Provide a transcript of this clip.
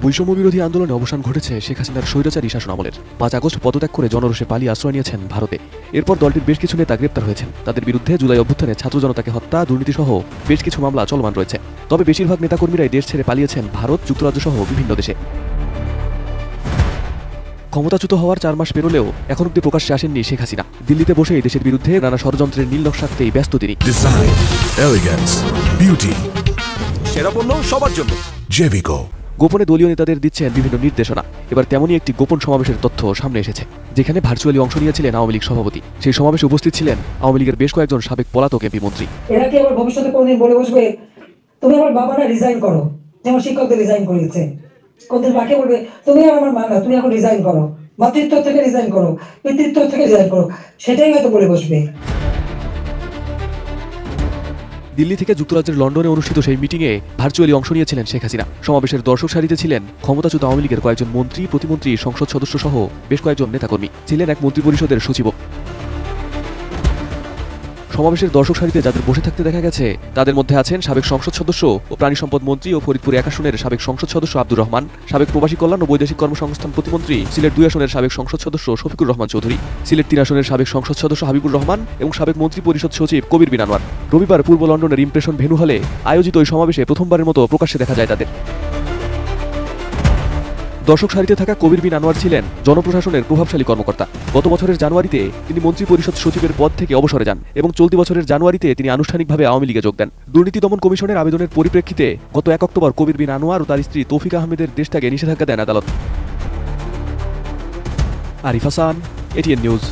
বৈষম্য বিরোধী আন্দোলনে অবসান ঘটেছে শেখ হাসিনার স্বৈরাচারী শাসনামলের। ৫ আগস্ট পদত্যাগ করে জনরোষে পালিয়ে আশ্রয় নিয়েছেন ভারতে। এরপর দলটির বেশ কিছু নেতা গ্রেপ্তার হয়েছেন। তাদের বিরুদ্ধে জুলাই অভ্যুত্থানে ছাত্র জনতাকে হত্যা, দুর্নীতিসহ বেশ কিছু মামলা চলমান রয়েছে। তবে বেশিরভাগ নেতাকর্মীরাই দেশ ছেড়ে পালিয়েছেন ভারত, যুক্তরাজ্য সহ বিভিন্ন দেশে। ক্ষমতাচ্যুত হওয়ার ৪ মাস পেরোলেও এখন অব্দি প্রকাশ্যে আসেননি শেখ হাসিনা। দিল্লিতে বসেই দেশের বিরুদ্ধে নানা ষড়যন্ত্রের নীল নকশা আঁকতেই ব্যস্ত তিনি। ডিজাইন, এলিগেন্স, বিউটি, সেরা পণ্য সবার জন্য জেভিকো। গোপনে দলীয় নেতাদের দিচ্ছেন বিভিন্ন নির্দেশনা। এবার তেমনই একটি গোপন সমাবেশের তথ্য সামনে এসেছে, যেখানে ভার্চুয়ালি অংশ নিয়েছিলেন আওয়ামী লীগ সভাপতি। সেই সমাবেশে উপস্থিত ছিলেন আওয়ামী লীগের বেশ কয়েকজন সাবেক পলাতক এমপি মন্ত্রী। এরা কি আবার ভবিষ্যতে কোনদিন বলে বসবে তুমি আমার বাবারা রিজাইন করো, যেমন শিক্ষকদের রিজাইন করেছে? কোনদিন বাকি বলবে তুমি আর আমার মা না, তুমি এখন রিজাইন করো, মাতৃত্ব থেকে রিজাইন করো, পিতৃত্ব থেকে রিজাইন করো, সেটাই হয়তো বলে বসবে। দিল্লি থেকে যুক্তরাজ্যের লন্ডনে অনুষ্ঠিত সেই মিটিংয়ে ভার্চুয়ালি অংশ নিয়েছিলেন শেখ হাসিনা। সমাবেশের দর্শক সারিতে ছিলেন ক্ষমতাচ্যুত আওয়ামী লীগের কয়েকজন মন্ত্রী, প্রতিমন্ত্রী, সংসদ সদস্য সহ বেশ কয়েকজন নেতাকর্মী। ছিলেন এক মন্ত্রিপরিষদের সচিবও। সমাবেশের দর্শক সারিতে যাদের বসে থাকতে দেখা গেছে, তাদের মধ্যে আছেন সাবেক সংসদ সদস্য ও প্রাণী সম্পদ মন্ত্রী ও ফরিদপুর ১ আসনের সাবেক সংসদ সদস্য আব্দুর রহমান, সাবেক প্রবাসী কল্যাণ ও বৈদেশিক কর্মসংস্থান প্রতিমন্ত্রী, সিলেট ২ আসনের সাবেক সংসদ সদস্য শফিকুর রহমান চৌধুরী, সিলেট ৩ আসনের সাবেক সংসদ সদস্য হাবিবুর রহমান এবং সাবেক মন্ত্রী পরিষদ সচিব কবির বিন আনোয়ার। রবিবার পূর্ব লন্ডনের ইমপ্রেশন ভেন্যু হলে আয়োজিত ওই সমাবেশে প্রথমবারের মতো প্রকাশ্যে দেখা যায় তাদের। দর্শক সারিতে থাকা কবির বিন আনোয়ার ছিলেন জনপ্রশাসনের প্রভাবশালী কর্মকর্তা। গত বছরের জানুয়ারিতে তিনি মন্ত্রী পরিষদ সচিবের পদ থেকে অবসরে যান এবং চলতি বছরের জানুয়ারিতে তিনি আনুষ্ঠানিকভাবে আওয়ামী লীগে যোগ দেন। দুর্নীতি দমন কমিশনের আবেদনের পরিপ্রেক্ষিতে গত ১ অক্টোবর কবির বিন আনোয়ার ও তার স্ত্রী তৌফিক আহমেদের দেশত্যাগে নিষেধাজ্ঞা দেন আদালত। Arif Hasan, ATN news.